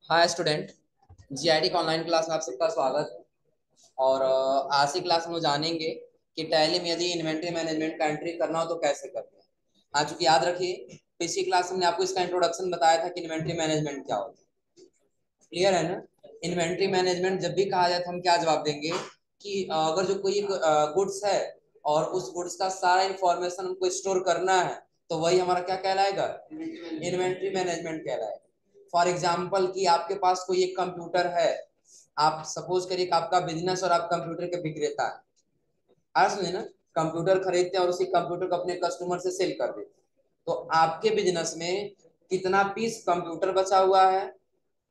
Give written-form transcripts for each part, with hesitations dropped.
Hi student. GID का online class में आप सबका स्वागत है। और आज की क्लास में हम जानेंगे कि टैली में यदि इन्वेंट्री मैनेजमेंट का एंट्री करना हो तो कैसे करते हैं। हाँ, चूंकि याद रखिए पिछली क्लास में हमने आपको इसका इंट्रोडक्शन बताया था कि इन्वेंट्री मैनेजमेंट क्या होता है। क्लियर है ना। इन्वेंट्री मैनेजमेंट जब भी कहा जाए तो हम क्या जवाब देंगे कि अगर जो कोई गुड्स है और उस गुड्स का सारा इंफॉर्मेशन हमको स्टोर करना है तो वही हमारा क्या कहलाएगा, इन्वेंट्री मैनेजमेंट कहलाएगा। फॉर एग्जाम्पल कि आपके पास कोई एक कंप्यूटर है, आप सपोज करिए कि आपका बिजनेस और आप कंप्यूटर के विक्रेता है। आज सुनिए ना, कंप्यूटर खरीदते हैं और उसी कंप्यूटर को अपने कस्टमर से सेल कर देते हैं। तो आपके बिजनेस में कितना पीस कंप्यूटर बचा हुआ है,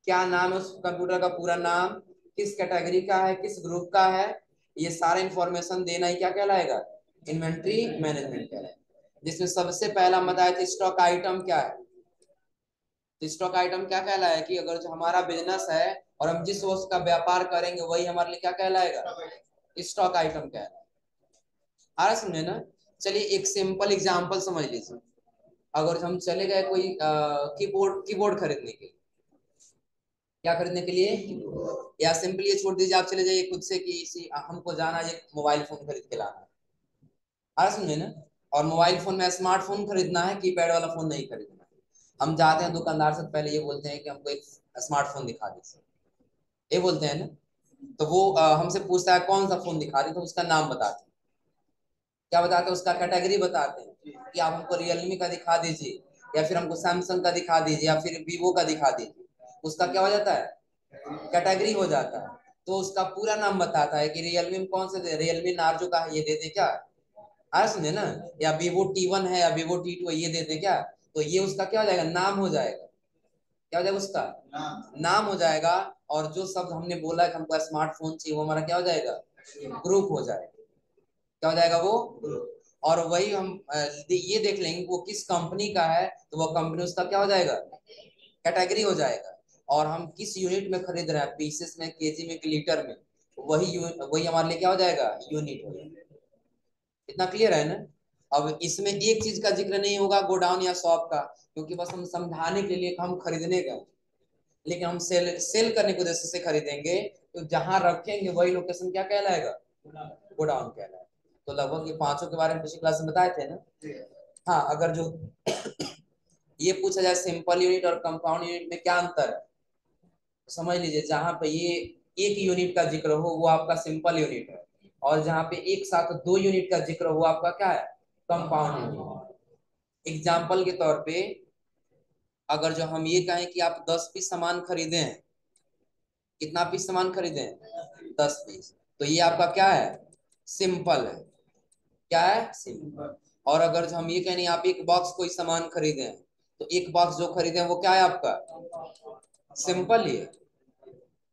क्या नाम है उस कंप्यूटर का पूरा नाम, किस कैटेगरी का है, किस ग्रुप का है, ये सारा इंफॉर्मेशन देना ही क्या कहलाएगा, इन्वेंट्री मैनेजमेंट कहलाएगा। जिसमें सबसे पहला हम बताया था स्टॉक आइटम क्या है। तो स्टॉक आइटम क्या कहलाया है कि अगर जो हमारा बिजनेस है और हम जिस वस्तु का व्यापार करेंगे वही हमारे लिए क्या कहलाएगा, स्टॉक आइटम कहलाएगा। आ रहा समझे ना। चलिए एक सिंपल एग्जांपल समझ लीजिए। अगर हम चले गए कोई कीबोर्ड कीबोर्ड खरीदने के लिए, क्या खरीदने के लिए, या सिंपली ये छोड़ दीजिए, आप चले जाइए खुद से कि इसी हमको जाना है, एक मोबाइल फोन खरीद के लाना है। आ रहा समझे ना। और मोबाइल फोन में स्मार्टफोन खरीदना है, कीपैड वाला फोन नहीं खरीदना है। हम जाते हैं दुकानदार से, पहले ये बोलते हैं कि हमको एक स्मार्टफोन दिखा दीजिए, ये बोलते हैं ना। तो वो हमसे पूछता है कौन सा फोन दिखा रहे, तो उसका नाम बताते हैं। क्या बताते हैं, उसका कैटेगरी बताते हैं कि आप हमको रियलमी का दिखा दीजिए, या फिर हमको सैमसंग का दिखा दीजिए, या फिर वीवो का दिखा दीजिए। उसका क्या हो जाता है, कैटेगरी हो जाता है। तो उसका पूरा नाम बताता है कि रियलमी में कौन से दे, रियलमी नार्जो का है ये दे दे क्या, आ समझे ना। या वीवो टी1 है या वीवो टी2 है ये दे दे क्या। तो ये उसका क्या हो जाएगा, नाम हो जाएगा। क्या हो जाएगा उसका नाम हो जाएगा। और जो शब्द हमने बोला कि हमको स्मार्टफोन चाहिए वो हमारा क्या हो जाएगा, ग्रुप हो जाएगा। क्या हो जाएगा वो ग्रुप। और वही हम ये देख लेंगे वो किस कंपनी का है, तो वो कंपनी उसका क्या हो जाएगा, कैटेगरी हो जाएगा। और हम किस यूनिट में खरीद रहे हैं, पीसेस में, केजी में, कि लीटर में, वही हमारे लिए क्या हो जाएगा, यूनिट हो जाएगा। इतना क्लियर है ना। अब इसमें एक चीज का जिक्र नहीं होगा गोडाउन या शॉप का, क्योंकि बस हम समझाने के लिए हम खरीदने गए, लेकिन हम सेल सेल करने के उद्देश्य से खरीदेंगे। तो जहां रखेंगे वही लोकेशन क्या कहलाएगा, गोडाउन कहलाएगा। तो लगभग ये पांचों के बारे में पिछली क्लास में बताए थे ना। हाँ, अगर जो ये पूछा जाए सिंपल यूनिट और कंपाउंड यूनिट में क्या अंतर है, तो समझ लीजिए जहां पे ये एक यूनिट का जिक्र हो वो आपका सिंपल यूनिट है, और जहां पे एक साथ दो यूनिट का जिक्र हो आपका क्या है, कंपाउंड यूनिट। एग्जाम्पल के तौर पे अगर जो हम ये कहें कि आप 10 पीस सामान खरीदे हैं, कितना पीस सामान खरीदे हैं, 10 पीस, तो ये आपका क्या है, सिंपल है। क्या है, सिंपल। और अगर जो हम ये कहें आप एक बॉक्स कोई सामान खरीदे हैं, तो एक बॉक्स जो खरीदे हैं वो क्या है आपका, सिंपल ही है।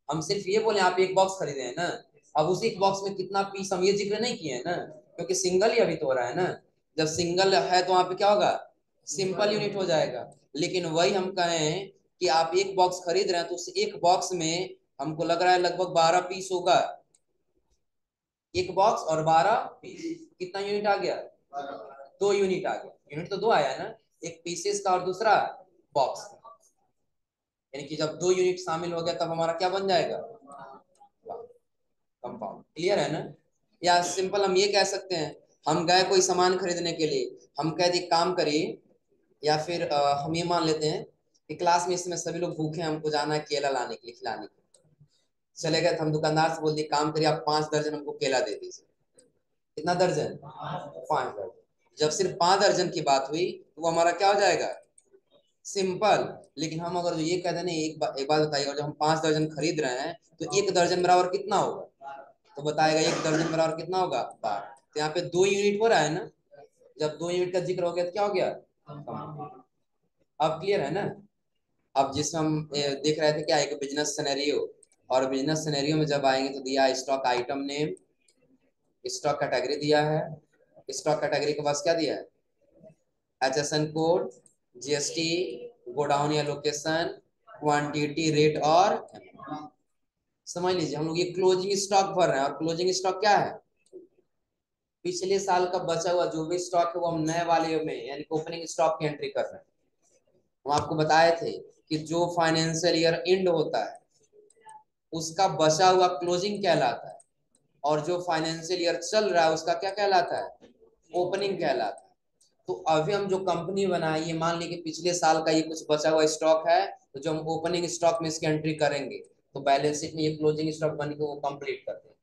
हम सिर्फ ये बोले आप एक बॉक्स खरीदे हैं ना, अब उसी बॉक्स में कितना पीस हम ये जिक्र नहीं किए हैं ना, क्योंकि सिंगल ही अभी तो हो रहा है ना। जब सिंगल है तो वहां पे क्या होगा, सिंपल यूनिट हो जाएगा। लेकिन वही हम कहें कि आप एक बॉक्स खरीद रहे हैं तो उस एक बॉक्स में हमको लग रहा है लगभग 12 पीस होगा। एक बॉक्स और 12 पीस, कितना यूनिट आ गया, 2 यूनिट आ गया। यूनिट तो दो आया ना, एक पीसेस का और दूसरा बॉक्स का। यानी कि जब 2 यूनिट शामिल हो गया तब हमारा क्या बन जाएगा, कंपाउंड। क्लियर है ना। या सिंपल हम ये कह सकते हैं, हम गए कोई सामान खरीदने के लिए, हम कह दिए काम करिए, या फिर हम ये मान लेते हैं कि क्लास में इस समय सभी लोग भूखे हैं, हमको जाना है केला लाने के लिए, खिलाने के लिए। चले गए तो हम दुकानदार से बोल दिए काम करिए आप 5 दर्जन हमको केला दे दीजिए। कितना दर्जन, 5 दर्जन। जब सिर्फ 5 दर्जन की बात हुई तो वो हमारा क्या हो जाएगा, सिंपल। लेकिन हम अगर जो ये कहते हैं एक बात बताइए, अगर जब हम 5 दर्जन खरीद रहे हैं तो 1 दर्जन बराबर कितना होगा, तो बताएगा 1 दर्जन बराबर कितना होगा, 12। तो यहाँ पे 2 यूनिट हो रहा है ना। जब 2 यूनिट का जिक्र हो गया तो क्या हो गया, अब क्लियर है ना। अब जिसमें हम देख रहे थे क्या, एक बिजनेस सिनेरियो। और बिजनेस सिनेरियो में जब आएंगे तो दिया stock item name, stock category दिया है। स्टॉक कैटेगरी के पास क्या दिया है, HSN कोड, GST, गोडाउन या लोकेशन, क्वांटिटी, रेट और समझ लीजिए हम लोग ये क्लोजिंग स्टॉक भर रहे हैं। और क्लोजिंग स्टॉक क्या है, पिछले साल का बचा हुआ जो भी स्टॉक है वो हम नए वाले में यानी ओपनिंग स्टॉक की एंट्री कर रहे हैं। हम आपको बताए थे कि जो फाइनेंशियल ईयर एंड होता है उसका बचा हुआ क्लोजिंग कहलाता है, और जो फाइनेंशियल ईयर चल रहा है उसका क्या कहलाता है, ओपनिंग कहलाता है। तो अभी हम जो कंपनी बनाए, ये मान ली कि पिछले साल का ये कुछ बचा हुआ स्टॉक है, तो जो हम ओपनिंग स्टॉक में इसकी एंट्री करेंगे तो बैलेंस शीट में ये क्लोजिंग स्टॉक बन के वो कंप्लीट कर देंगे।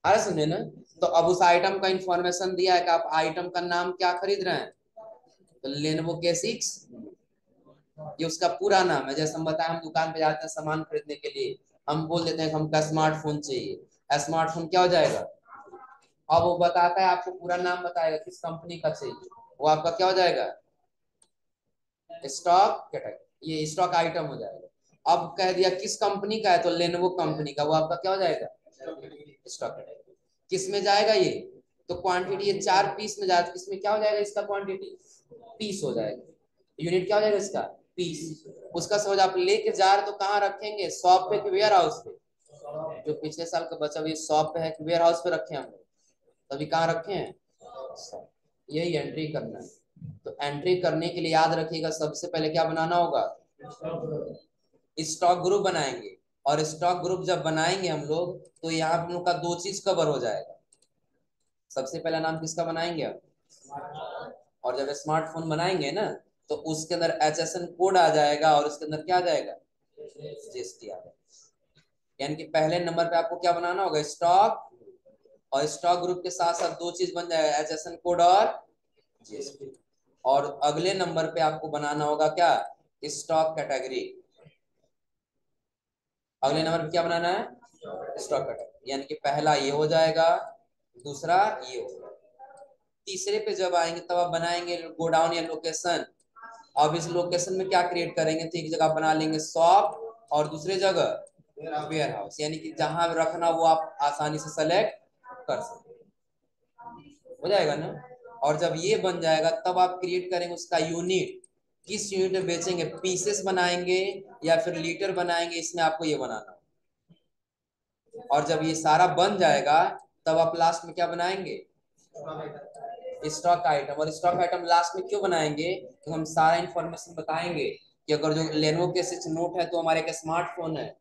अरे सुनिए ना, तो अब उस आइटम का इंफॉर्मेशन दिया है कि आप आइटम का नाम क्या खरीद रहे हैं, तो लेनोवो K6, ये उसका पूरा नाम है। जैसे हम बताएं, हम दुकान पे जाते हैं सामान खरीदने के लिए, हम बोल देते हैं कि हमका स्मार्टफोन चाहिए, स्मार्टफोन क्या हो जाएगा, अब वो बताता है आपको पूरा नाम बताएगा किस कंपनी का चाहिए, वो आपका क्या हो जाएगा, स्टॉक कैटेगरी, ये स्टॉक आइटम हो जाएगा। अब कह दिया किस कंपनी का है, तो लेनोवो कंपनी का, वो आपका क्या हो जाएगा, स्टॉक कैटेगरी। किस में जाएगा ये, तो क्वांटिटी ये 4 पीस में जाएगा, किसमें क्या हो जाएगा इसका क्वांटिटी, पीस हो जाएगा, यूनिट क्या हो जाएगा इसका, पीस। उसका समझ आप लेके जा रहे तो कहाँ रखेंगे, शॉप पे कि वेयर हाउस पे, जो पिछले साल का बचा हुआ शॉप पे है कि वेयर हाउस पे रखे हम लोग, तभी कहाँ रखे हैं, यही एंट्री करना है। तो एंट्री करने के लिए याद रखिएगा सबसे पहले क्या बनाना होगा, स्टॉक ग्रुप बनाएंगे। और स्टॉक ग्रुप जब बनाएंगे हम लोग तो यहाँ हम लोग का दो चीज कवर हो जाएगा। सबसे पहला नाम किसका बनाएंगे हम, और जब स्मार्टफोन बनाएंगे ना तो उसके अंदर HSN कोड आ जाएगा, और उसके अंदर क्या आ जाएगा, GST आ जाएगा। यानी कि पहले नंबर पे आपको क्या बनाना होगा, स्टॉक, और स्टॉक ग्रुप के साथ साथ दो चीज बन जाएगा, HSN कोड और GST। और अगले नंबर पे आपको बनाना होगा क्या, स्टॉक कैटेगरी। अगले नंबर पे क्या बनाना है, स्टॉक कैटेगरी। यानी कि पहला ये हो जाएगा, दूसरा ये होगा, तीसरे पे जब आएंगे तब आप बनाएंगे गोडाउन या लोकेशन। अब इस लोकेशन में क्या क्रिएट करेंगे, तो एक जगह बना लेंगे शॉप, और दूसरे जगह वेयर हाउस, यानी कि जहां रखना वो आप आसानी से सेलेक्ट कर सकते, हो जाएगा ना। और जब ये बन जाएगा तब आप क्रिएट करेंगे उसका यूनिट, किस यूनिट में बेचेंगे, पीसेस बनाएंगे या फिर लीटर बनाएंगे, इसमें आपको ये बनाना। और जब ये सारा बन जाएगा तब आप लास्ट में क्या बनाएंगे, स्टॉक आइटम। और स्टॉक आइटम लास्ट में क्यों बनाएंगे, तो हम सारा इंफॉर्मेशन बताएंगे कि अगर जो लेनोवो K6 नोट है तो हमारे एक स्मार्टफोन है,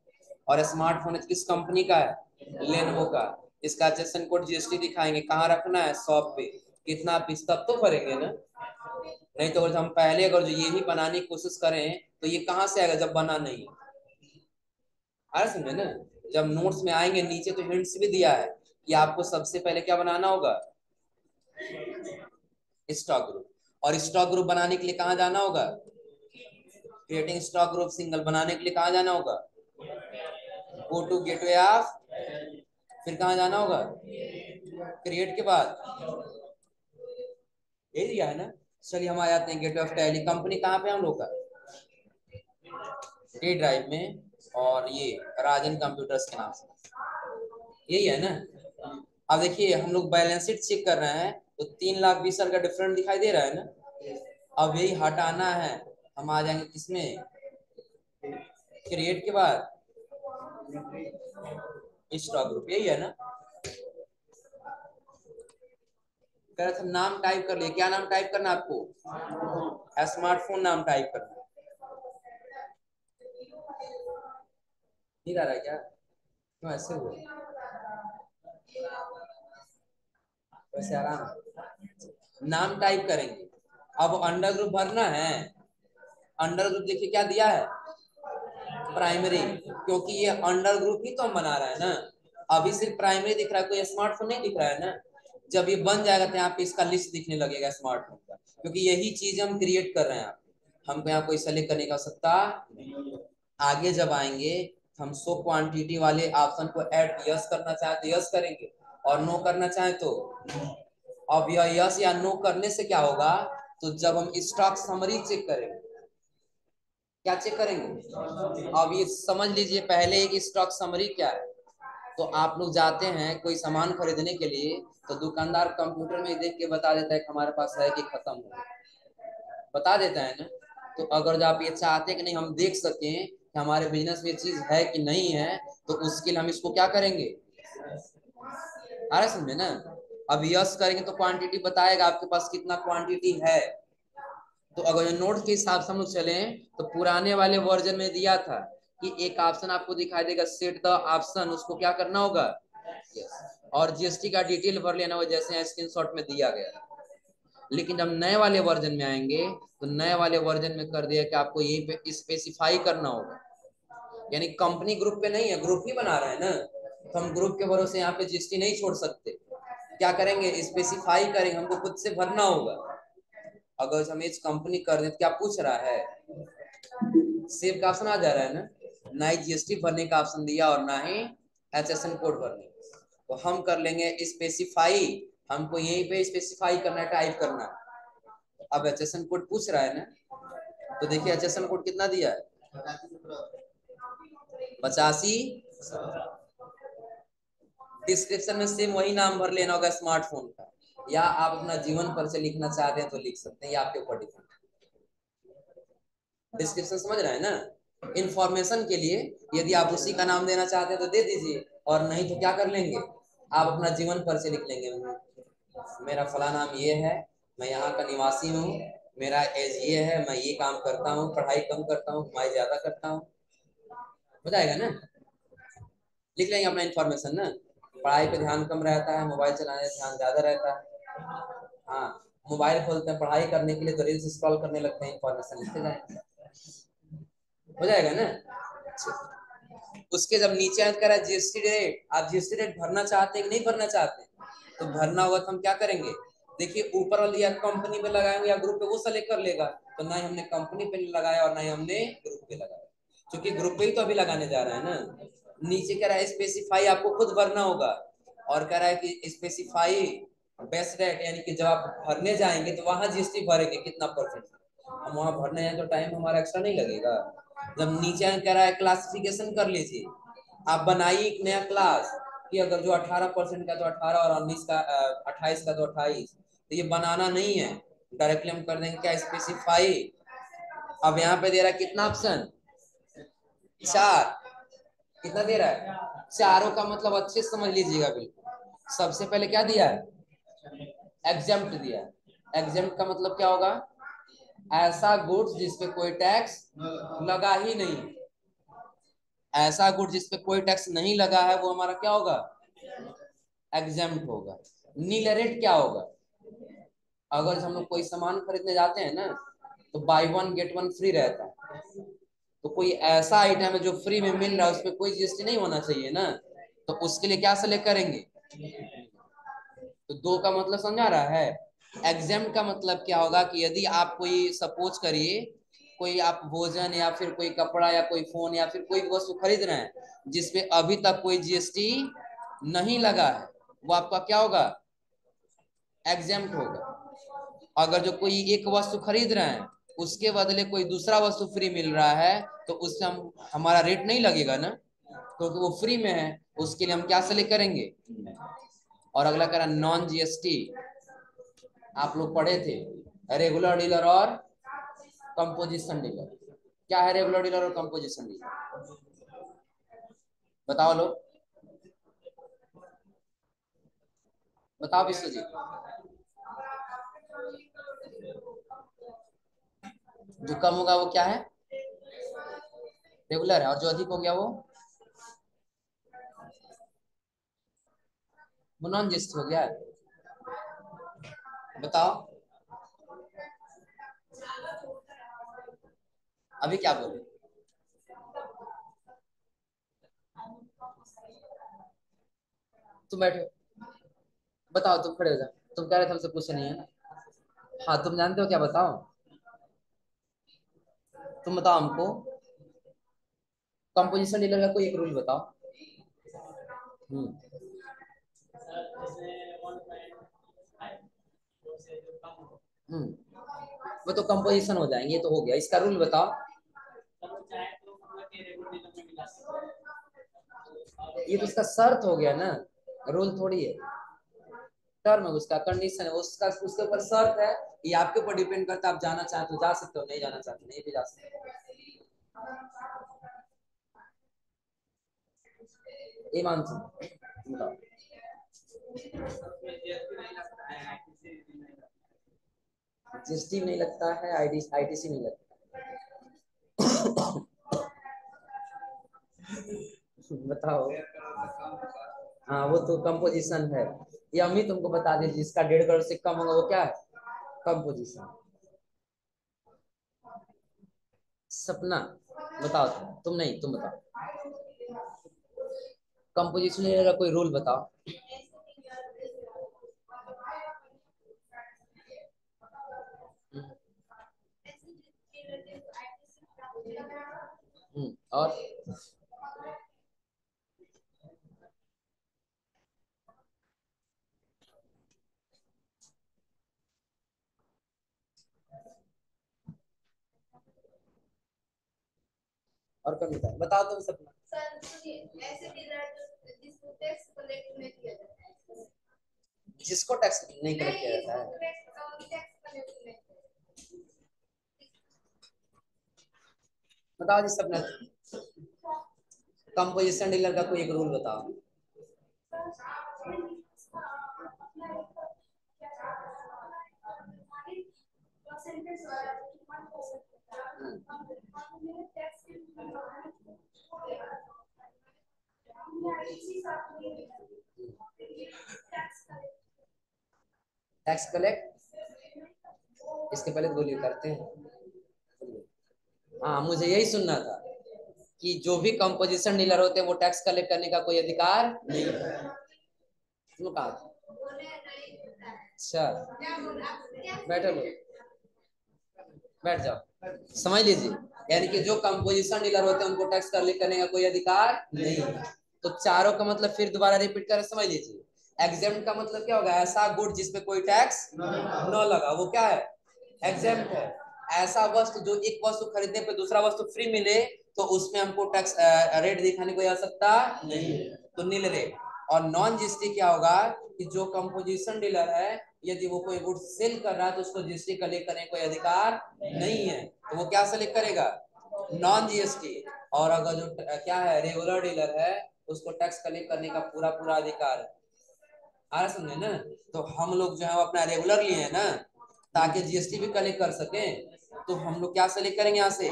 और स्मार्टफोन किस कंपनी का है, लेनोवो का। इसका HSN कोड GST दिखाएंगे, कहाँ रखना है, शॉप पे, कितना पीस, तब तो करेंगे ना। नहीं तो अगर हम पहले अगर जो यही बनाने की कोशिश करें तो ये कहाँ से आएगा जब बना नहीं। अरे समझे ना, जब नोट्स में आएंगे नीचे तो हिंट्स भी दिया है कि आपको सबसे पहले क्या बनाना होगा, स्टॉक ग्रुप। और स्टॉक ग्रुप बनाने के लिए कहाँ जाना होगा, क्रिएटिंग स्टॉक ग्रुप सिंगल बनाने के लिए कहाँ जाना होगा, गो टू गेटवे ऑफ, फिर कहाँ जाना होगा, क्रिएट के बाद, यही दिया है ना। चलिए हम आ जाते हैं गेटवे ऑफ टैली। कंपनी कहाँ पे हम लोग का, डी ड्राइव में, और ये राजन कंप्यूटर्स के नाम से, यही है ना। अब देखिए हम लोग बैलेंस शीट चेक कर रहे हैं तो 3,20,000 का डिफरेंट दिखाई दे रहा है ना। अब यही हटाना है, हम आ जाएंगे किसमें, क्रिएट के बाद स्टॉक ग्रुप, यही है ना। कह रहा था नाम टाइप कर लिए, क्या नाम टाइप करना आपको, स्मार्टफोन नाम टाइप करना, नहीं आ रहा है क्या, क्यों ऐसे हुए, वैसे आराम है। नाम टाइप करेंगे। अब अंडर ग्रुप भरना है, अंडर ग्रुप देखिए क्या दिया है, प्राइमरी, क्योंकि ये अंडर ग्रुप ही तो हम बना रहे हैं ना। अभी सिर्फ प्राइमरी दिख रहा है, कोई स्मार्टफोन नहीं दिख रहा है ना। जब ये बन जाएगा तो यहाँ पे इसका लिस्ट दिखने लगेगा स्मार्टफोन का, क्योंकि यही चीज हम क्रिएट कर रहे हैं। हमको यहाँ कोई सेलेक्ट करने का आवश्यकता नहीं। आगे जब आएंगे हम शो क्वांटिटी वाले ऑप्शन को ऐड यस करना चाहे तो यस करेंगे, और नो करना चाहे तो। अब यह यस या नो करने से क्या होगा, तो जब हम स्टॉक समरी चेक करेंगे, क्या चेक करेंगे, अब ये समझ लीजिए पहले एक स्टॉक समरी क्या है। तो आप लोग जाते हैं कोई सामान खरीदने के लिए तो दुकानदार कंप्यूटर में देख के बता देता है कि हमारे पास है कि खत्म हो, बता देता है ना। तो अगर जो आप ये चाहते हैं कि नहीं हम देख सकें कि हमारे बिजनेस में ये चीज है कि नहीं है, तो उसके लिए हम इसको क्या करेंगे, आ रहा समझे ना। अब यस करेंगे तो क्वांटिटी बताएगा आपके पास कितना क्वांटिटी है, तो अगर नोट के हिसाब से हम लोग चले तो पुराने वाले वर्जन में दिया था कि एक ऑप्शन आपको दिखाई देगा सेट द ऑप्शन, उसको क्या करना होगा, यस, और जीएसटी का डिटेल भर लेना होगा जैसे यहाँ स्क्रीनशॉट में दिया गया। लेकिन जब नए वाले वर्जन में आएंगे तो नए वाले वर्जन में कर दिया कि आपको यहीं पे स्पेसिफाई करना होगा, यानी कंपनी ग्रुप पे नहीं है, ग्रुप ही बना रहे हैं ना, तो हम ग्रुप के भरोसे यहाँ पे जीएसटी नहीं छोड़ सकते। क्या करेंगे, स्पेसिफाई करेंगे, हमको खुद से भरना होगा। अगर हम इस कंपनी कर दें तो क्या पूछ रहा है, सेव का ऑप्शन आ जा रहा है ना, ना ही जीएसटी भरने का ऑप्शन दिया और ना ही एचएसएन कोड भरने। तो हम कर लेंगे स्पेसिफाई, हमको यहीं पे स्पेसिफाई करना है, टाइप करना है। अब एचएसएन कोड पूछ रहा है ना, तो देखिए एचएसएन कोड कितना दिया है, 85। डिस्क्रिप्शन में सेम वही नाम भर लेना होगा स्मार्टफोन का, या आप अपना जीवन परिचय लिखना चाहते हैं तो लिख सकते हैं, ये आपके ऊपर डिपेंड है। डिस्क्रिप्शन समझ रहे हैं ना, इंफॉर्मेशन के लिए यदि आप उसी का नाम देना चाहते हैं तो दे दीजिए, और नहीं तो क्या कर लेंगे, आप अपना जीवन परिचय लिख लेंगे, मेरा फला नाम ये है, मैं यहाँ का निवासी हूँ, मेरा एज ये है, मैं ये काम करता हूँ, पढ़ाई कम करता हूँ, कमाई ज्यादा करता हूँ, हो जाएगा ना। लिख लेंगे अपना इन्फॉर्मेशन ना, पढ़ाई पे ध्यान कम रहता है, मोबाइल चलाने पे ध्यान ज्यादा रहता है, हाँ, मोबाइल खोलते हैं पढ़ाई करने के लिए तो रील्स स्क्रॉल करने लगते हैं, इन्फॉर्मेशन लिखते जाएंगे, हो जाएगा ना। उसके जब नीचे करा जीएसटी रेट, आप जीएसटी रेट भरना चाहते हैं कि नहीं भरना चाहते हैं, तो भरना होगा तो हम क्या करेंगे, देखिए ऊपर वाली या कंपनी पे लगाएंगे या ग्रुप पे, वो सेलेक्ट कर लेगा, तो ना ही हमने कंपनी पे लगाया और ना ही हमने ग्रुप पे लगाया, क्योंकि ग्रुप पे ही तो अभी लगाने जा रहा है ना। नीचे कह रहा है स्पेसिफाई, आपको खुद भरना होगा, और कह रहा है कि स्पेसिफाई बेस्ट रेट, यानी कि जब आप भरने जाएंगे तो वहां जीएसटी भरेंगे कितना परसेंट, हम वहां भरने हैं तो टाइम हमारा एक्स्ट्रा नहीं लगेगा। जब नीचे कह रहा है क्लासिफिकेशन कर लीजिए, आप बनाइए एक नया क्लास, कि अगर जो 18% का तो 18 और 19 का 28 का तो 28, तो ये बनाना नहीं है, डायरेक्टली हम कर देंगे क्या, स्पेसिफाई। अब यहाँ पे दे रहा है कितना ऑप्शन, 4, कितना दे रहा है, चारों का मतलब अच्छे से समझ लीजिएगा बिल्कुल। सबसे पहले क्या दिया है, एग्जेम्प्ट दिया है। एग्जेम्प्ट का मतलब क्या होगा, ऐसा गुड्स जिसपे कोई टैक्स लगा ही नहीं, ऐसा गुड्स जिसपे कोई टैक्स नहीं लगा है वो हमारा क्या होगा, एग्जेम्प्ट होगा। नील रेट क्या होगा, अगर हम लोग कोई सामान खरीदने जाते हैं ना, तो by one get one free रहता है, तो कोई ऐसा आइटम है जो फ्री में मिल रहा है, उस पर कोई जीएसटी नहीं होना चाहिए ना, तो उसके लिए क्या सेलेक्ट करेंगे, तो दो का मतलब समझा रहा है। एग्जेम्प्ट का मतलब क्या होगा कि यदि आप कोई सपोज करिए, कोई आप भोजन या फिर कोई कपड़ा या कोई फोन या फिर कोई वस्तु खरीद रहे हैं जिसपे अभी तक कोई जीएसटी नहीं लगा है, वो आपका क्या होगा, एग्जेम्प्ट होगा। अगर जो कोई एक वस्तु खरीद रहे हैं उसके बदले कोई दूसरा वस्तु फ्री मिल रहा है, तो उससे हम हमारा रेट नहीं लगेगा ना, क्योंकि वो फ्री में है, उसके लिए हम क्या सेलेक्ट करेंगे। और अगला कह रहा नॉन जीएसटी, आप लोग पढ़े थे रेगुलर डीलर और कंपोजिशन डीलर, क्या है रेगुलर डीलर और कंपोजिशन डीलर, बताओ लोग, बताओ विश्वजीत। जो कम होगा वो क्या है, रेगुलर है, और जो अधिक हो गया वो नॉन जीएसटी हो गया है, बताओ अभी क्या बोले, तुम बैठो, बताओ, तुम खड़े हो जाओ, तुम कह रहे थे हमसे पूछे नहीं है ना, हाँ तुम जानते हो क्या, बताओ, तुम बताओ हमको, कंपोजिशन डीलर का कोई एक रूल बताओ। हम्म, हम्म, वो तो कंपोजिशन हो जाएंगे, ये तो हो गया, इसका रूल बताओ। ये तो उसका शर्त हो गया ना, रूल थोड़ी है, टर्म है उसका, कंडीशन है उसका, उसके ऊपर शर्त है, ये आपके ऊपर डिपेंड करता है, आप जाना चाहते हो जा सकते हो, नहीं जाना चाहते नहीं भी जा सकते हो। ईमान से बताओ, जीएसटी नहीं लगता है, आईटीसी नहीं लगता। बताओ। हाँ वो तो कंपोजिशन है, ये हम ही तुमको बता दें, जिसका 1.5 करोड़ से कम होगा वो क्या है, कंपोजिशन। सपना बताओ, तुम नहीं, तुम बताओ। कंपोजिशन का कोई रूल बताओ। और और कभी बताओ, बताओ तुम सपना। जिसको टैक्स नहीं कलेक्ट किया जाता है, बताओ जी सपना। कंपोजिशन डीलर का कोई एक रूल बताओ। टैक्स कलेक्ट, इसके पहले तो बोलिए करते हैं। हाँ मुझे यही सुनना था कि जो भी कंपोजिशन डीलर होते हैं वो टैक्स कलेक्ट करने का कोई अधिकार नहीं है। तुम कहा था? अच्छा, बैठो लोग, बैठ जाओ। समझ लीजिए, यानी कि जो कंपोजिशन डीलर होते हैं उनको टैक्स कलेक्ट करने का कोई अधिकार नहीं है। तो चारों का मतलब फिर दोबारा रिपीट कर समझ लीजिए। एग्जेम्प्ट का मतलब क्या होगा, ऐसा गुड जिसपे कोई टैक्स न लगा, वो क्या है, एग्जेम्प्ट है। ऐसा वस्तु जो एक वस्तु खरीदने पे दूसरा वस्तु फ्री मिले, तो उसमें हमको टैक्स रेट दिखाने की कोई आवश्यकता नहीं है, तो नील रेट। और नॉन जीएसटी क्या होगा कि जो कंपोजिशन डीलर है, यदि वो कोई गुड्स सेल कर रहा है तो उसको जीएसटी कलेक्ट करने कोई अधिकार नहीं है, तो वो क्या सेलेक्ट करेगा, नॉन जीएसटी। और अगर जो क्या है रेगुलर डीलर है, उसको टैक्स कलेक्ट करने का पूरा पूरा अधिकार है। आ रहा समझे ना। तो हम लोग जो है वो अपना रेगुलर लिए हैं ना, ताकि जीएसटी भी कलेक्ट कर सके। तो हम लोग क्या सेलेक्ट करेंगे यहाँ से,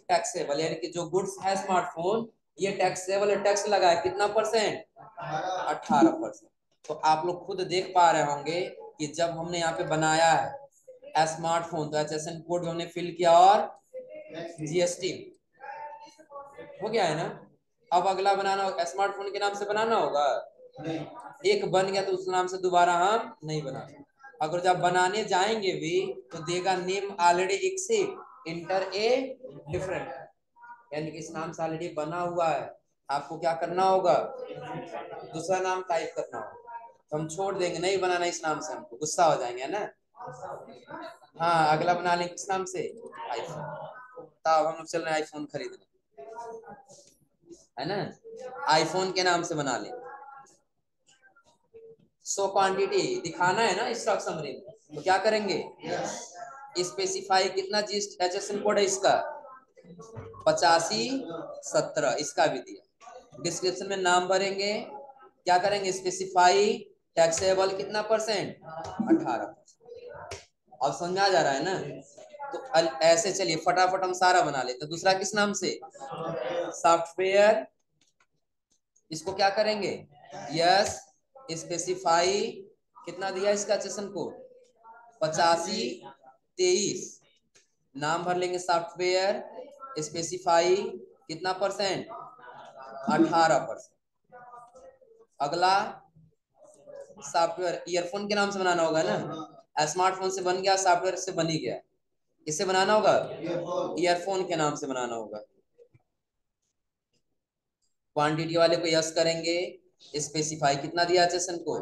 टैक्सेबल, यानी कि जो गुड्स है स्मार्टफोन, ये टैक्सेबल है, टैक्स लगा है कितना परसेंट, 18%। तो आप लोग खुद देख पा रहे होंगे कि जब हमने यहाँ पे बनाया है स्मार्टफोन, तो एचएसएन कोड हमने फिल किया और जीएसटी हो गया है ना। अब अगला बनाना होगा, स्मार्टफोन के नाम से बनाना होगा, एक बन गया तो उस नाम से दोबारा हम नहीं बना सकते। अगर जब बनाने जाएंगे भी तो देगा name already exist inter a different, यानी कि इस नाम से ऑलरेडी बना हुआ है, आपको क्या करना होगा, दूसरा नाम टाइप करना होगा। तो हम छोड़ देंगे, नहीं बनाना इस नाम से, हमको गुस्सा हो जाएंगे, है ना। हाँ अगला बना लेंगे किस नाम से, आईफोन। तब हम लोग चल रहे हैं आईफोन खरीदने, है ना, आईफोन के नाम से बना लेंगे। सो क्वांटिटी दिखाना है ना स्टॉक समरी में, तो क्या करेंगे, स्पेसिफाई कितना जी एचएसएन कोड है इसका, 8517, इसका भी दिया। डिस्क्रिप्शन में नाम भरेंगे, क्या करेंगे, स्पेसिफाई टैक्सेबल कितना परसेंट, 18%। अब समझ में आ जा रहा है ना। तो ऐसे चलिए फटाफट हम सारा बना लेते हैं। दूसरा किस नाम से, सॉफ्टवेयर, इसको क्या करेंगे, यस स्पेसिफाई कितना दिया इसका सेशन को, 8523, नाम भर लेंगे सॉफ्टवेयर, स्पेसिफाई कितना परसेंट, 18%। अगला सॉफ्टवेयर, ईयरफोन के नाम से बनाना होगा ना, स्मार्टफोन से बन गया, सॉफ्टवेयर से बन ही गया, किससे बनाना होगा, ईयरफोन के नाम से बनाना होगा। क्वांटिटी वाले को यस करेंगे, स्पेसिफाई कितना दिया सेशन को,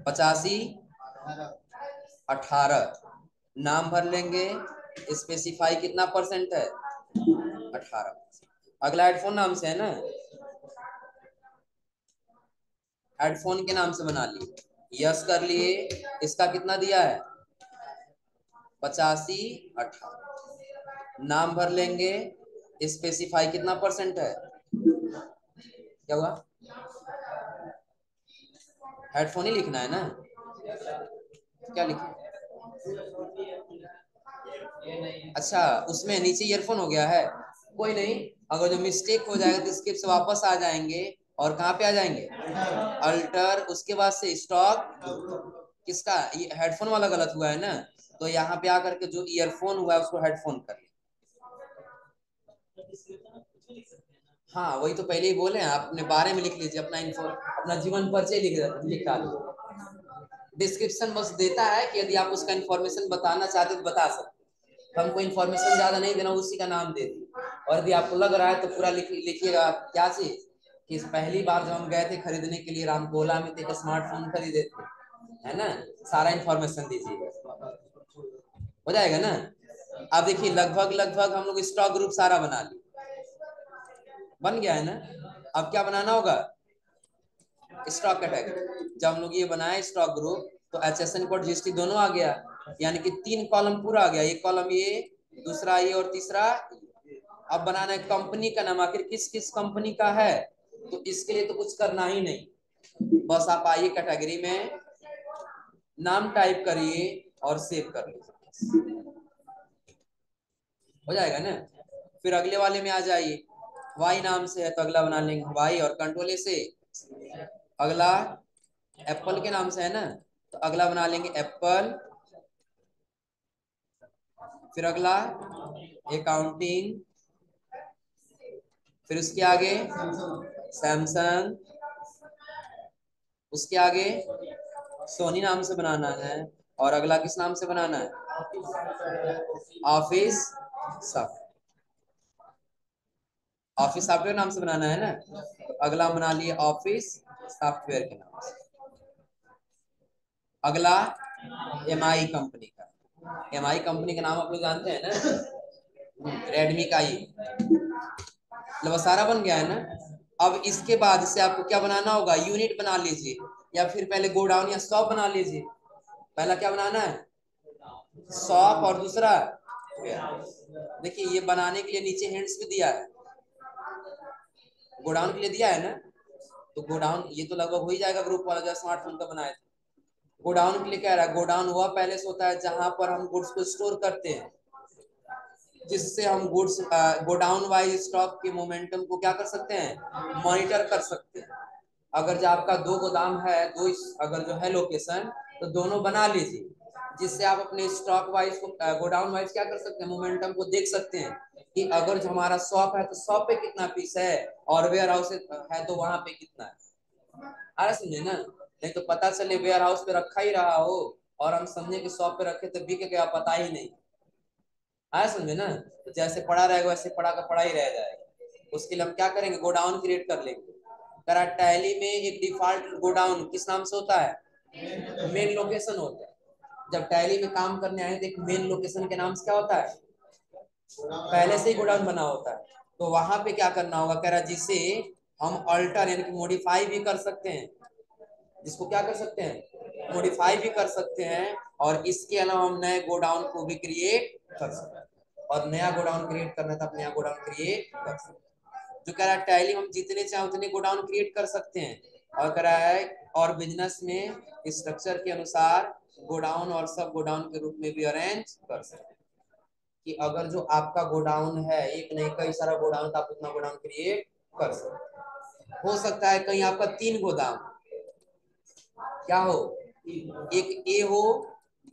8518, नाम भर लेंगे, स्पेसिफाई कितना परसेंट है, 18%। अगला हेडफोन नाम से है ना, हेडफोन के नाम से बना लिए, यस कर लिए, इसका कितना दिया है, 8518, नाम भर लेंगे, स्पेसिफाई कितना परसेंट है, क्या हुआ, हेडफोन ही लिखना है ना, क्या लिखे, अच्छा, उसमें नीचे ईयरफोन हो गया है, कोई नहीं। अगर जो मिस्टेक हो जाएगा तो स्किप से वापस आ जाएंगे और कहाँ पे आ जाएंगे, अल्टर, उसके बाद से स्टॉक। किसका, ये हेडफोन वाला गलत हुआ है ना, तो यहाँ पे आकर के जो ईयरफोन हुआ है उसको हेडफोन कर लिया। हाँ वही तो पहले ही बोले हैं, आप अपने बारे में लिख लीजिए, अपना इन्फो, अपना जीवन परिचय लिख डालिए। डिस्क्रिप्शन बस देता है कि यदि आप उसका इन्फॉर्मेशन बताना चाहते तो बता सकते, तो हमको इन्फॉर्मेशन ज्यादा नहीं देना, उसी का नाम दे दी। और यदि आपको लग रहा है तो पूरा लिखिएगा क्या चीज, कि पहली बार जब हम गए थे खरीदने के लिए रामकोला में, तो एक स्मार्टफोन खरीदे थे, है ना, सारा इन्फॉर्मेशन दीजिएगा, हो जाएगा ना। अब देखिए लगभग लगभग हम लोग स्टॉक ग्रुप सारा बना लिए, बन गया है ना। अब क्या बनाना होगा, स्टॉक कैटेगरी। जब हम लोग ये बनाए स्टॉक ग्रुप, तो एचएसएन कोड जीएसटी दोनों आ गया, यानी कि 3 कॉलम पूरा आ गया, एक कॉलम ये, दूसरा ये और तीसरा। अब बनाना है कंपनी का नाम, आखिर किस किस कंपनी का है, तो इसके लिए तो कुछ करना ही नहीं, बस आप आइए कैटेगरी में, नाम टाइप करिए और सेव कर लीजिए, हो जाएगा ना। फिर अगले वाले में आ जाइए, वाई नाम से है तो अगला बना लेंगे वाई, और कंट्रोल ए से अगला, एप्पल के नाम से है ना, तो अगला बना लेंगे एप्पल। फिर अगला अकाउंटिंग, फिर उसके आगे सैमसंग, उसके आगे सोनी नाम से बनाना है, और अगला किस नाम से बनाना है, ऑफिस सॉफ्ट, ऑफिस सॉफ्टवेयर नाम से बनाना है ना, तो अगला बना लिए ऑफिस सॉफ्टवेयर के नाम से। अगला एमआई कंपनी का, एमआई कंपनी का नाम आप लोग जानते हैं ना, रेडमी का ही, मतलब सारा बन गया है ना। अब इसके बाद से आपको क्या बनाना होगा, यूनिट बना लीजिए, या फिर पहले गोडाउन या शॉप बना लीजिए। पहला क्या बनाना है, शॉप, और दूसरा, देखिए ये बनाने के लिए नीचे हिंट्स भी दिया है, गोडाउन के लिए दिया है ना, तो गोडाउन ये तो लगभग हो ही जाएगा, ग्रुप वाला जो स्मार्टफोन का बनाया था। गोडाउन के लिए कह रहा है, गोडाउन हुआ पैलेस होता है जहां पर हम गुड्स को स्टोर करते हैं, जिससे हम गुड्स गोडाउन वाइज स्टॉक के मोमेंटम को क्या कर सकते हैं, मॉनिटर कर सकते हैं। अगर जो आपका 2 गोदाम है, दो अगर जो है लोकेशन, तो दोनों बना लीजिए, जिससे आप अपने स्टॉक वाइज को गोडाउन वाइज क्या कर सकते हैं, मोमेंटम को देख सकते हैं, कि अगर जो हमारा शॉप है तो शॉप पे कितना पीस है, और वेयर हाउस है तो वहां पे कितना है। आ रहा समझे ना, नहीं तो पता चले वेयर हाउस पे रखा ही रहा हो, और हम समझे कि शॉप पे रखे तो बिक गया, पता ही नहीं। आया समझे ना, तो जैसे पड़ा रहेगा वैसे पड़ा का पड़ा ही रह जाएगा। उसके लिए हम क्या करेंगे, गोडाउन क्रिएट कर लेंगे। करा टैली में एक डिफॉल्ट गोडाउन किस नाम से होता है, मेन लोकेशन होता है। जब टैली में काम करने आए तो एक मेन लोकेशन के नाम से क्या होता है, पहले से ही गोडाउन बना होता है। तो वहां पे क्या करना होगा, कह रहा जिसे हम अल्टर यानी कि मॉडिफाई भी कर सकते हैं, जिसको क्या कर सकते हैं, मॉडिफाई भी कर सकते हैं, और इसके अलावा हम नए गोडाउन को भी क्रिएट कर सकते हैं, और नया गोडाउन क्रिएट करना था, नया गोडाउन क्रिएट कर सकते हैं। जो कह रहा है टैली हम जितने चाहे उतने गोडाउन क्रिएट कर सकते हैं, और कह रहा है और बिजनेस में स्ट्रक्चर के अनुसार गोडाउन और सब गोडाउन के रूप में भी अरेंज कर सकते हैं, कि अगर जो आपका गोडाउन है, एक नहीं कई सारा गोडाउन, तो आप उतना गोडाउन क्रिएट कर सकते हैं। हो सकता है कहीं आपका 3 गोदाम क्या हो, एक ए हो,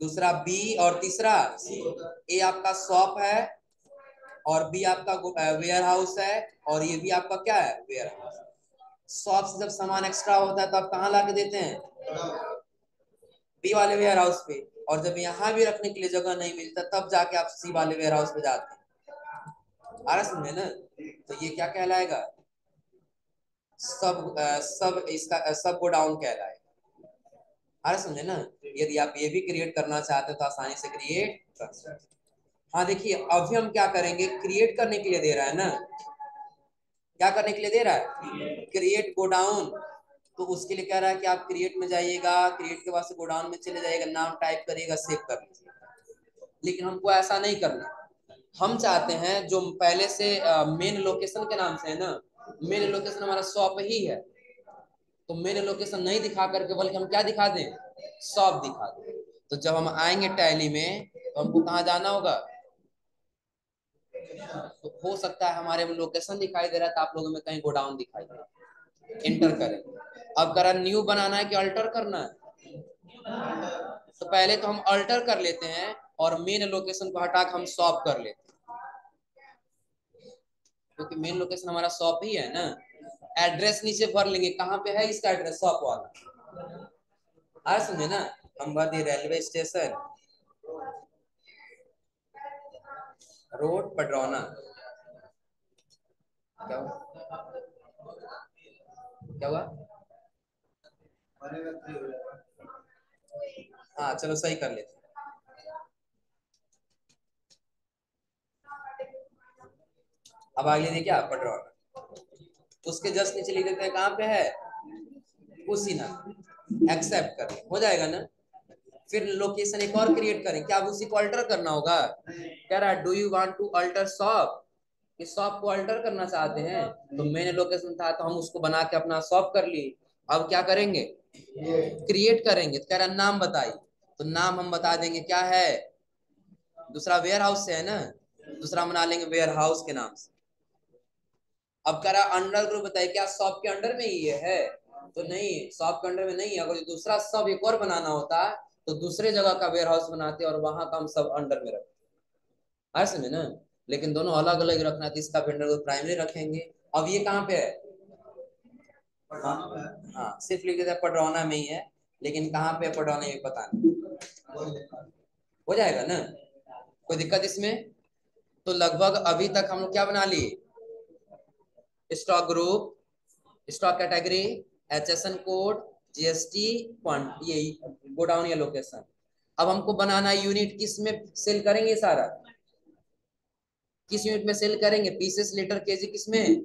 दूसरा बी, और तीसरा सी। ए आपका शॉप है, और बी आपका वेयर हाउस है, और ये भी आपका क्या है, वेयर हाउस। शॉप से जब सामान एक्स्ट्रा होता है तो आप कहाँ ला के देते हैं, बी वाले वेयर हाउस पे, और जब यहाँ भी रखने के लिए जगह नहीं मिलता तब जाके आप सी वाले वेयर हाउस पे जाते हैं। आ रहा समझे ना, तो ये क्या कहलाएगा, सब इसका सब गोडाउन कहलाएगा। आ रहा समझे ना, यदि आप ये भी क्रिएट करना चाहते हो तो आसानी से क्रिएट कर सकते हैं। हाँ देखिए अभी हम क्या करेंगे, क्रिएट करने के लिए दे रहा है ना, क्या करने के लिए दे रहा है, क्रिएट गोडाउन। तो उसके लिए कह रहा है कि आप क्रिएट में जाइएगा, क्रिएट के बाद से गोडाउन में चले जाइएगा, नाम टाइप करिएगा, सेव कर लीजिएगा। लेकिन हमको ऐसा नहीं करना, हम चाहते हैं जो पहले से मेन लोकेशन के नाम से है ना, मेन लोकेशन हमारा शॉप ही है, तो मेन लोकेशन नहीं दिखा करके बल्कि हम क्या दिखा दें, शॉप दिखा दें। तो जब हम आएंगे टैली में तो हमको कहाँ जाना होगा, तो हो सकता है हमारे में लोकेशन दिखाई दे रहा है तो आप लोगों में कहीं गोडाउन दिखाई दे रहा है, एंटर करें। अब करा न्यू बनाना है कि अल्टर करना है, तो पहले तो हम अल्टर कर लेते हैं और मेन लोकेशन को हटा के हम शॉप कर लेते हैं, क्योंकि मेन लोकेशन हमारा शॉप ही है ना। एड्रेस नीचे भर लेंगे, कहाँ पे है इसका एड्रेस शॉप वाला, आ समझे ना। हम भर दिए रेलवे स्टेशन रोड पडरौना। क्या हुआ, क्या हुआ? हाँ चलो सही कर लेते हैं। अब आगे देखिए आप पडरौना, उसके जस्ट नीचे लिख देते हैं कहाँ पे है, कुशीनगर। एक्सेप्ट कर हो जाएगा ना। फिर लोकेशन एक और क्रिएट करें, क्या अब उसी को अल्टर करना होगा? कह रहा है do you want to alter shop, इस शॉप को अल्टर करना चाहते हैं, तो मैंने लोकेशन था तो हम उसको बना के अपना शॉप कर लिए। अब क्या करेंगे, क्रिएट करेंगे। तो कह रहा नाम बताइए, तो नाम हम बता देंगे क्या है, दूसरा वेयर हाउस से है ना, दूसरा बना लेंगे वेयर हाउस के नाम से। अब कह रहा अंडर ग्रुप बताइए, क्या शॉप के अंडर में ही ये है, तो नहीं शॉप के अंडर में नहीं है। अगर दूसरा शॉप एक और बनाना होता तो दूसरे जगह का वेयर हाउस बनाते और वहां का हम सब अंडर में रखते, ऐसे में ना। लेकिन दोनों अलग अलग रखना, तो इसका वेंडर को प्राइमरी रखेंगे। अब ये कहाँ पे है, हाँ सिर्फ लिख देते हैं पडरौना में ही है, लेकिन कहाँ पे पडरौना ये पता नहीं, हो जाएगा ना, कोई दिक्कत इसमें? तो लगभग अभी तक हम लोग क्या बना लिए, stock group, stock category, HSN code, GST, quant, ये गोडाउन या लोकेशन। अब हमको बनाना यूनिट, किस में सेल करेंगे सारा, किस यूनिट में सेल करेंगे, पीसेस लीटर केजी किस में,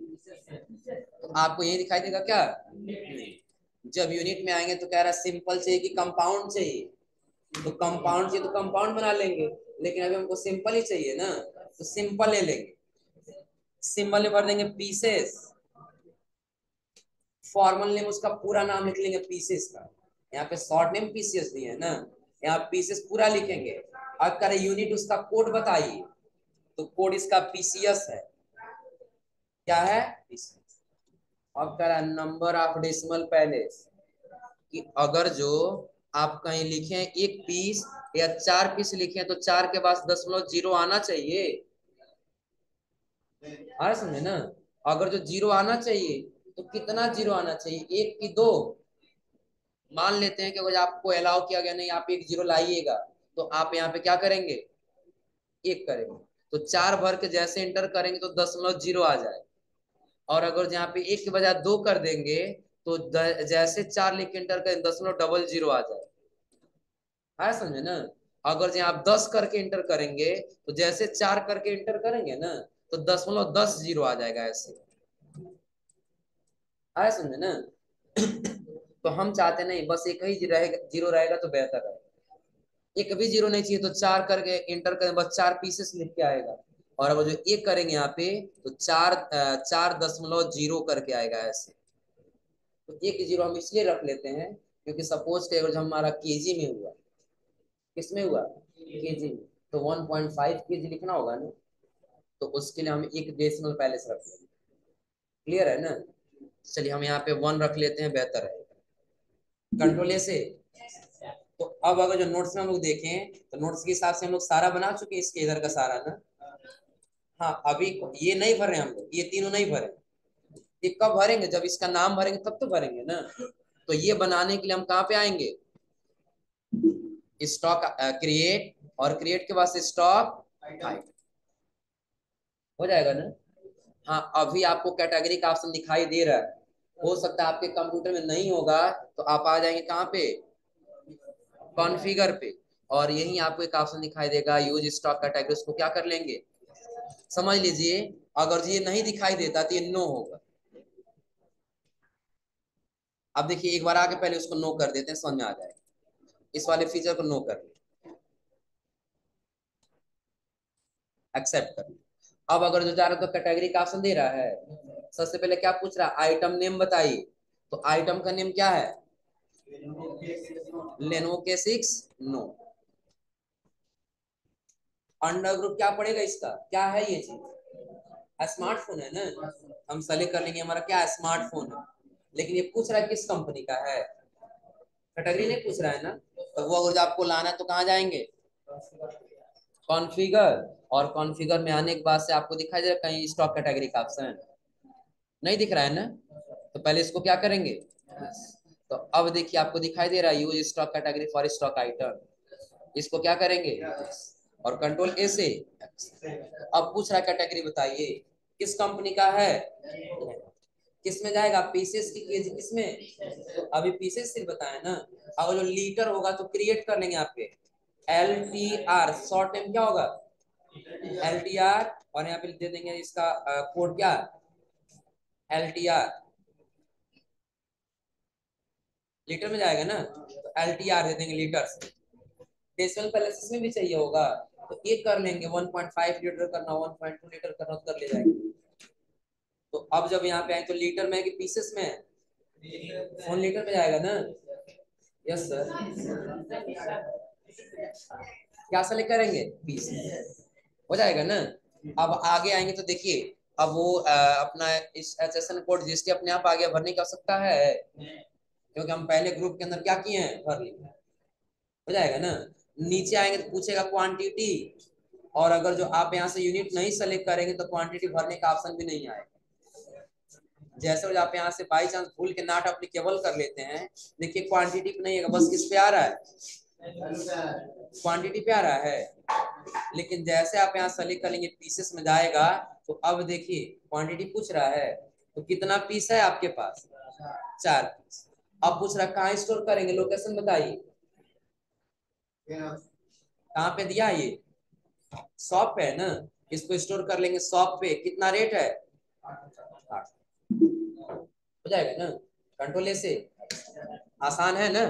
तो आपको ये दिखाई देगा क्या, जब यूनिट में आएंगे तो कह रहा सिंपल चाहिए कि कंपाउंड चाहिए, तो कंपाउंड चाहिए तो कंपाउंड बना लेंगे, लेकिन अभी हमको सिंपल ही चाहिए ना, तो सिंपल ले लेंगे। सिंबल में भर देंगे पीसेस, फॉर्मल नेम उसका पूरा नाम लिख लेंगे पीसेस का, यहाँ पे शॉर्ट नेम पीसीएस दिए है ना, यहाँ पीसेस पूरा लिखेंगे। अब करे यूनिट उसका कोड बताइए, तो कोड इसका पीसीएस है, क्या है पीसीएस। अब कह रहा नंबर ऑफ डेसिमल पैलेस, कि अगर जो आप कहीं लिखे एक पीस या 4 पीस लिखे तो 4 के बाद 0.0 आना चाहिए, आ रहा समझे ना। अगर जो 0 आना चाहिए तो कितना 0 आना चाहिए, 1 की 2। मान लेते हैं कि अगर आपको अलाउ किया गया नहीं आप 1 0 लाइएगा, तो आप यहाँ पे क्या करेंगे, 1 करेंगे, तो 4 भर के जैसे इंटर करेंगे तो 0.0 आ जाए। और अगर यहाँ पे 1 के बजाय 2 कर देंगे तो जैसे 4 लिख के इंटर करें 0.00 आ जाए, है समझे ना। अगर जहाँ आप 10 करके इंटर करेंगे तो जैसे 4 करके इंटर करेंगे ना तो 0.10 आ जाएगा ऐसे, है समझे ना। तो हम चाहते नहीं, बस एक ही जीरो रहेगा तो बेहतर है, एक भी जीरो नहीं चाहिए, तो 4 करके इंटर करें बस 4 पीसेस लिख के आएगा। और अगर जो एक करेंगे यहाँ पे तो 4.0 करके आएगा ऐसे। तो 1 जीरो हम इसलिए रख लेते हैं क्योंकि सपोज के अगर हमारा केजी में हुआ, किसमें हुआ, केजी में, तो 1.5 केजी लिखना होगा ना, तो उसके लिए हम एक डेसिमल पहले से रख लेंगे, क्लियर है ना। चलिए हम यहाँ पे 1 रख लेते हैं, बेहतर है। कंट्रोल ए से, तो अब अगर जो नोट्स में हम लोग देखें तो नोट्स के हिसाब से हम लोग सारा बना चुके हैं, इसके इधर का सारा ना। हाँ अभी ये नहीं भर रहे हम लोग, ये तीनों नहीं भरे, ये कब भरेंगे, जब इसका नाम भरेंगे तब तो भरेंगे ना। तो ये बनाने के लिए हम कहाँ पे आएंगे, स्टॉक क्रिएट, और क्रिएट के बाद से स्टॉक आइटम, हो जाएगा ना। हाँ अभी आपको कैटेगरी का ऑप्शन दिखाई दे रहा है, हो सकता है आपके कंप्यूटर में नहीं होगा, तो आप आ जाएंगे कहाँ पे, कॉन्फ़िगर पे, और यही आपको एक ऑप्शन दिखाई देगा यूज स्टॉक कैटेगरी, उसको क्या कर लेंगे, समझ लीजिए। अगर ये नहीं दिखाई देता तो ये नो होगा। अब देखिए एक बार आके पहले उसको नो कर देते हैं, समझ में आ जाएगा, इस वाले फीचर को नो कर एक्सेप्ट कर। अब अगर जो जा रहा है तो कैटेगरी का ऑप्शन दे रहा है, सबसे पहले क्या पूछ रहा है, आइटम नेम बताइए, तो आइटम का नेम क्या है, लेनोवो के 6 नो, अंडर ग्रुप क्या पड़ेगा इसका, क्या है ये चीज, स्मार्टफोन है ना, हम सेलेक्ट कर लेंगे हमारा क्या स्मार्टफोन है। लेकिन ये पूछ रहा है किस कंपनी का है, कैटेगरी नहीं पूछ रहा है ना। तो वो अगर आपको लाना है तो कहाँ जाएंगे, कॉन्फ़िगर, और कॉन्फ़िगर में आने के बाद से आपको दिखाई दे रहा है कहीं स्टॉक कैटेगरी का ऑप्शन नहीं दिख रहा है ना, तो पहले इसको क्या करेंगे, तो अब देखिए आपको दिखाई दे रहा है use stock category for stock item, इसको क्या करेंगे और कंट्रोल ए से। अब पूछ रहा है कैटेगरी बताइए किस कंपनी का है, किस में जाएगा, पीसेस की केजी किसमें, तो अभी पीसेस सिर्फ बताया ना, अगर जो लीटर होगा तो क्रिएट कर लेंगे आपके LTR, शॉर्ट टाइम क्या होगा LTR, और यहाँ पे दे देंगे इसका कोड क्या LTR, लीटर में जाएगा ना, तो LTR दे देंगे लीटर से। डेसिमल प्लेसेस में भी चाहिए होगा तो ये कर लेंगे, 1.5 लीटर करना 1.2 लीटर करना तो कर ले जाएंगे। तो अब जब यहाँ पे आए तो लीटर में है कि पीसेस में है, फोन लीटर में जाएगा ना, यस सर, क्या सेलेक्ट करेंगे पीस, हो जाएगा ना। अब आगे आएंगे तो देखिए अब वो अपना इस एचएसएन कोड जीएसटी अपने आप आगे भरने की आवश्यकता है, क्योंकि हम पहले ग्रुप के अंदर क्या किए हैं भर लिए, हो जाएगा ना। नीचे आएंगे तो पूछेगा क्वांटिटी, और अगर जो आप यहाँ से यूनिट नहीं सेलेक्ट करेंगे तो क्वांटिटी भरने का ऑप्शन भी नहीं आएगा। जैसे आप यहाँ से बाई चांस भूल के नॉट अप्लीकेबल कर लेते हैं, देखिए क्वांटिटी पे नहीं है, बस किस पे आ रहा है, क्वांटिटी पे आ रहा है। लेकिन जैसे आप यहाँ सेलेक्ट करेंगे पीसेस में जाएगा, तो अब देखिए क्वांटिटी पूछ रहा है, तो कितना पीस है आपके पास, 4 पीस। अब पूछ रहा है कहाँ स्टोर करेंगे, लोकेशन बताइए, कहाँ पे दिया ये, शॉप पे है ना, इसको स्टोर कर लेंगे शॉप पे, कितना रेट है 8, हो जाएगा ना, कंट्रोल ए से, आसान है ना।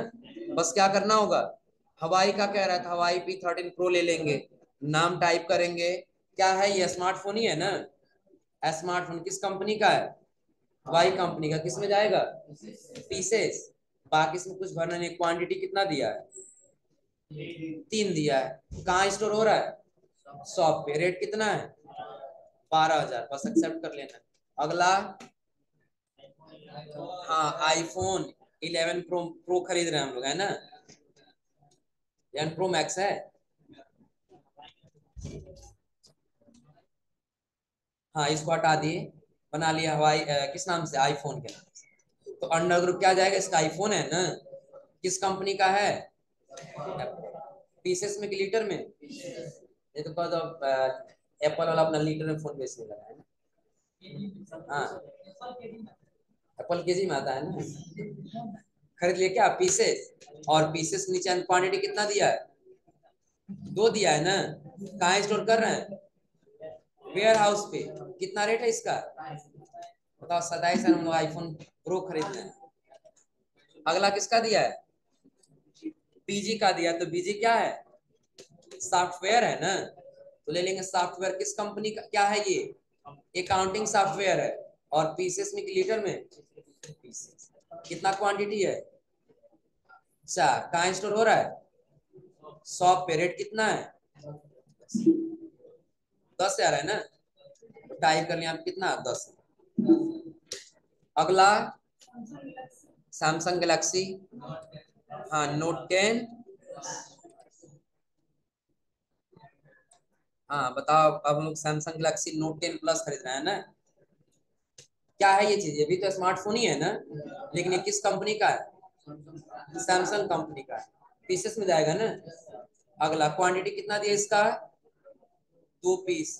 बस क्या करना होगा, हवाई का कह रहा था, हवाई P13 प्रो ले लेंगे, नाम टाइप करेंगे, क्या है ये स्मार्टफोन ही है ना, स्मार्टफोन किस कंपनी का है, हवाई कंपनी का, किस में जाएगा पीसेस, बाकी इसमें कुछ भरना नहीं, क्वांटिटी कितना दिया है 3 दिया है, कहाँ स्टोर हो रहा है शॉप पे, रेट कितना है 12,000, बस एक्सेप्ट कर लेना। अगला, हाँ आईफोन 11 प्रो प्रो खरीद रहे हैं हम लोग है ना, 11 प्रो मैक्स है, हाँ इसको हटा दिए, बना लिया हवाई किस नाम से, आईफोन के नाम से। तो अंडर ग्रुप क्या जाएगा, इसका आईफोन है ना, किस कंपनी का है, पीसेस में कि लीटर में, ये तो कह एप्पल वाला अपना लीटर में फोन बेचने लगा है ना, हाँ एप्पल केजी में आता है ना, खरीद लिए क्या पीसेस, और पीसेस नीचे क्वांटिटी कितना दिया है 2 दिया है ना, कहाँ स्टोर कर रहे हैं वेयर हाउस पे, कितना रेट है इसका बताओ, 27,000 हम लोग आईफोन प्रो खरीदते हैं। अगला किसका दिया है, बीजी का दिया, तो बीजी क्या है सॉफ्टवेयर है ना, तो ले लेंगे सॉफ्टवेयर, किस कंपनी का क्या है ये अकाउंटिंग सॉफ्टवेयर है, और पीसेस में लीटर में पीसेस, कितना क्वांटिटी है 4, कहाँ स्टोर हो रहा है शॉप पे, रेट कितना है 10,000 है ना, तो टाइप कर लिया आप कितना 10। अगला सैमसंग गैलेक्सी, हाँ Note 10, हाँ बताओ, अब हम लोग सैमसंग गैलेक्सी Note 10 प्लस खरीद रहे हैं ना, क्या है ये चीज, ये भी तो स्मार्टफोन ही है ना, लेकिन ये किस कंपनी का है सैमसंग कंपनी का है, पीसेस में जाएगा ना। अगला क्वांटिटी कितना दिया इसका 2 पीस,